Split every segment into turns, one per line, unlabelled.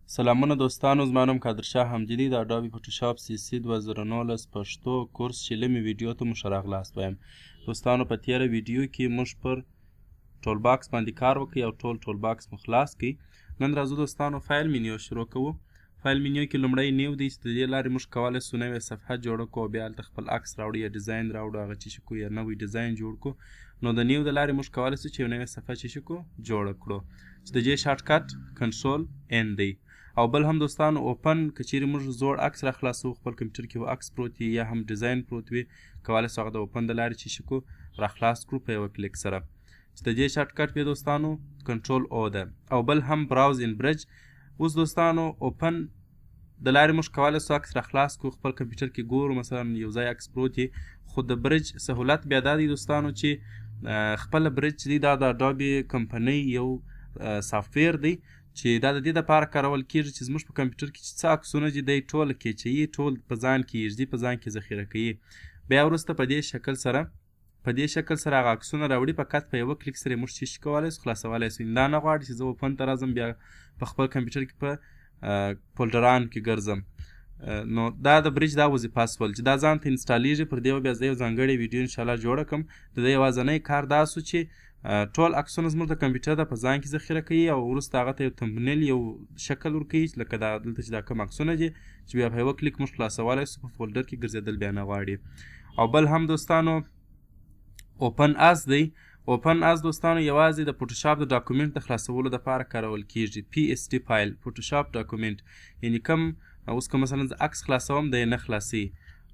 سلامونه دوستانو، زما نوم قادرشاه حمدي د اډوبي فوټوشاپ CC 2019 پښتو کورس چې لمې ویډیو ته موږ ښه راغلاست وایم. دوستانو په تېره ویډیو کې موږ پر ټول باکس باندې کار وکړی او ټول باکس مو خلاص کړي. نن راځو دوستانو فایل منیو شروع کوو. فایل منیو کې لومړی نیو دی چې د دې لارې موږ کولی سو نوې صفحه جوړه کړو او بیا هلته خپل عکس راوړو یا ډیزاین راوړو، هغه چې شي کړو یا نوی ډیزاین جوړ کړو. نو د نیو د لارې موږ کولی سو چې یو نوې صفحه چې شي کړو جوړه کړو چې د دې شارټکټ کنټرول ان دی. او بل هم دوستانو اوپن که چیرې موږ زوړ عکس را خلاصو، خپل کمپیوټر کې عکس پروت وي یا هم ډیزاین پروت وي، کولی سو هغه د اوپن د لارې چې شي کړو را خلاص کړو په یوه کلیک سره چې د دې شارټکټ وي دوستانو کنټرول او ده. او بل هم براوز ان برج. اوس دوستانو اوپن د لارې موږ کولی سو عکس را خلاص کړو، خپل کمپیوټر کې ګورو مثلا یو ځای عکس پروت وي، خو د برج سهولت بیا دا دی دوستانو چې خپله برج چې دی دا د اډوبي کمپنۍ یو سافټویر دی چې دا د دې دپاره کارول کېږي چې زموږ په کمپیوټر کې چې څه عکسونه دي دی ټول کیچوي، ټول په ځان کې ایږدي، په ځان کې ذخیره کوي. بیا وروسته په دې شکل سره هغه عکسونه راوړي، فقط په یوه کلیک سره یې موږ څه کولی سو خلاصولی سو. دا نه غواړي چې زه اوپن ته راځم بیا په خپل کمپیوټر کې په فولډرانو کې ګرځم. نو دا د برج دا وظیفه سول چې دا ځان ته انسټالیږي. پر دې بیا زه یو ځانګړې ویډیو انشاءالله جوړه کړم. د دې یوازینی کار دا سو چې ټول عکسونه زموږ د کمپیوټر د په ځان کې ذخیره کوي او وروسته هغه ته یو تمبنیل یو شکل ورکوي لکه دا دلته چې دا کوم عکسونه دي چې بیا په یوه کلیک موږ خلاصولی سو، په فولډر کې ګرځېدل بیا نه غواړي. او بل هم دوستانو اوپن از دی. اوپن از دوستانو یوازې د فوټوشاپ د ډاکومنټ د خلاصولو دپاره کارول کېږي. PSD فایل فوټوشاپ ډاکومنټ یعنی کم اوس که مثلا زه عکس خلاصوم دی نه خلاصي،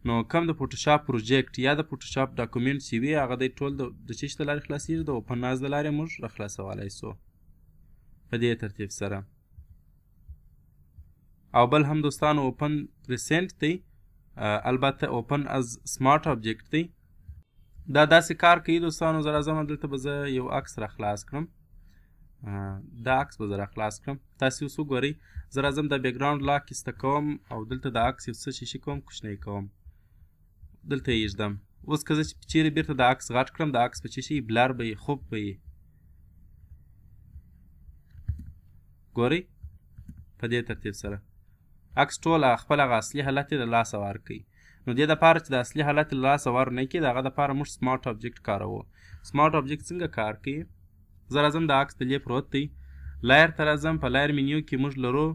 نو کم د فوټوشاپ پروجیکټ یا د فوټوشاپ ډاکومنټ چې وي هغه دی ټول د څه شي د لارې خلاصېږي، د اوپن از د لارې موږ را خلاصولی سو په دې ترتیب سره. او بل هم دوستانو اوپن ریسنټ دی، البته اوپن از سمارټ آبجیکټ دی. دا داسې کار کوي دوستانو. زه راځم دلته به زه یو عکس را خلاص کړم، دا عکس به زه را خلاص کړم. تاسې اوس وګورئ، زه راځم دا بیکګراونډ لاک ایسته کوم او دلته د عکس یو څه چې شي کوم کوچنی کوم، دلته یې ایږدم. اوس که زه چیرې بیرته د عکس غټ کړم د عکس به څه شي بلر به یې خوب به یې ګورئ په دې ترتیب سره عکس ټول خپل هغه اصلي حالت یې له لاسه ورکوي. نو دې دپاره چې د اصلي حالت له لاسه ورنه کړي د هغه دپاره موږ سمارټ آبجیکټ کاروو. سمارټ آبجیکټ څنګه کار کوي؟ زه راځم د عکس دلې پروت دی، لایر ته راځم، په لایر منیو کې موږ لرو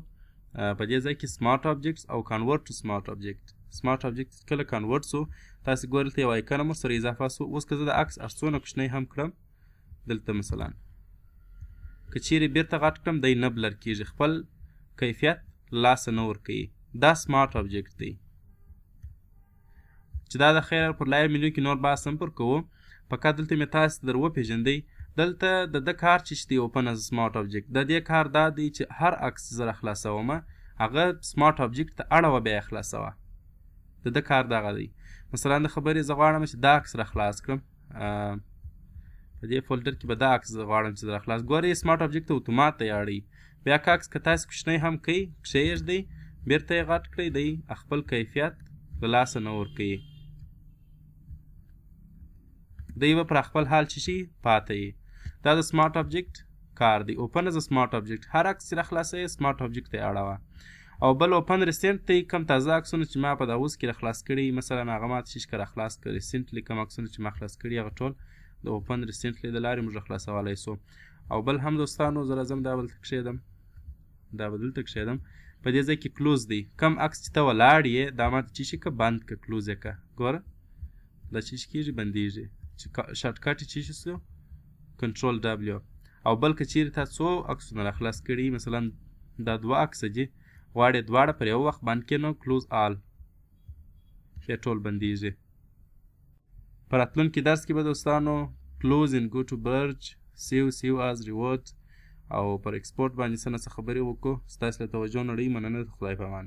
په دې ځای کې سمارټ آبجیکټس او کنورټ ټو سمارټ آبجیکټ. سمارټ آبجیکټ کله کنورټ سو تاسې ګورئ دلته یو آیکن هم ورسره اضافه سو. اوس که زه د عکس څونه کوچنی هم کړم دلته مثلا که چیرې بیرته غټ کړم دی نه بلر کېږي، خپل کیفیت لاسه نه ورکوي. دا سمارټ آبجیکټ دی چې دا د خیر پر لایر منیو کې نور بحث هم پر کوو. فقط دلته مې تاسې در وپېژندئ دلته د ده کار چې دی اوپن از سمارټ آبجیکټ. د دې کار دا دی چې هر عکس زه را خلاصومه هغه سمارټ آبجیکټ ته اړوه بیا یې خلاصوه. د ده کار دغه دی. مثلا د خبرې زه غواړم چې دا عکس را خلاص کړم، په دې فولډر کې به دا عکس زه غواړم چې را خلاص. ګورئ سمارټ آبجیکټ ته اتومات ته یې اړوي. بیا که عکس که تاسې کوچنی هم کوئ کښېږدئ بیرته یې غټ کړئ دی خپل کیفیت له لاسه نه ورکوي، دی به پر خپل حال چې شي پاته یي. دا د سمارټ آبجیکټ کار دی. اوپن از سمارټ آبجیکټ هر عکس چې را خلاصوئ سمارټ آبجیکټ ته یې اړوه. او بل اوپن ریسنټ دی، کم تازه عکسونه چې ما په دا اوس کې را خلاص کړي مثلا هغه ما څه شي را خلاص کړي ریسنټلی کوم عکسونه چې ما خلاص کړي هغه ټول د اوپن ریسنټلی د لارې موږ خلاصولی سو. او بل هم دوستانو زه راځم دا بلته کښېږدم، دا به دلته کښېږدم. په دې ځای کې کلوز دی، کم عکس چې ته ولاړ یې دا ما ته څه شي که بند که کلوز یې که ګوره دا څه شي کېږي بندېږي چې شارټکټ یې څه شي سو کنټرول ډبلیو. او بل که چیرې تا څو عکسونه را خلاص کړي مثلا دا 2 عکسه دي غواړې دواړه پر یو وخت بند کړې نو کلوز آل بیا ټول بندېږي. په راتلونکي درس کې به دوستانو کلوز ان ګو ټو برج سیو از ریورډ او پر ایکسپورټ باندې څه نه څه خبرې وکړو. ستاسې له توجه نړۍ مننه. د خدای په امان.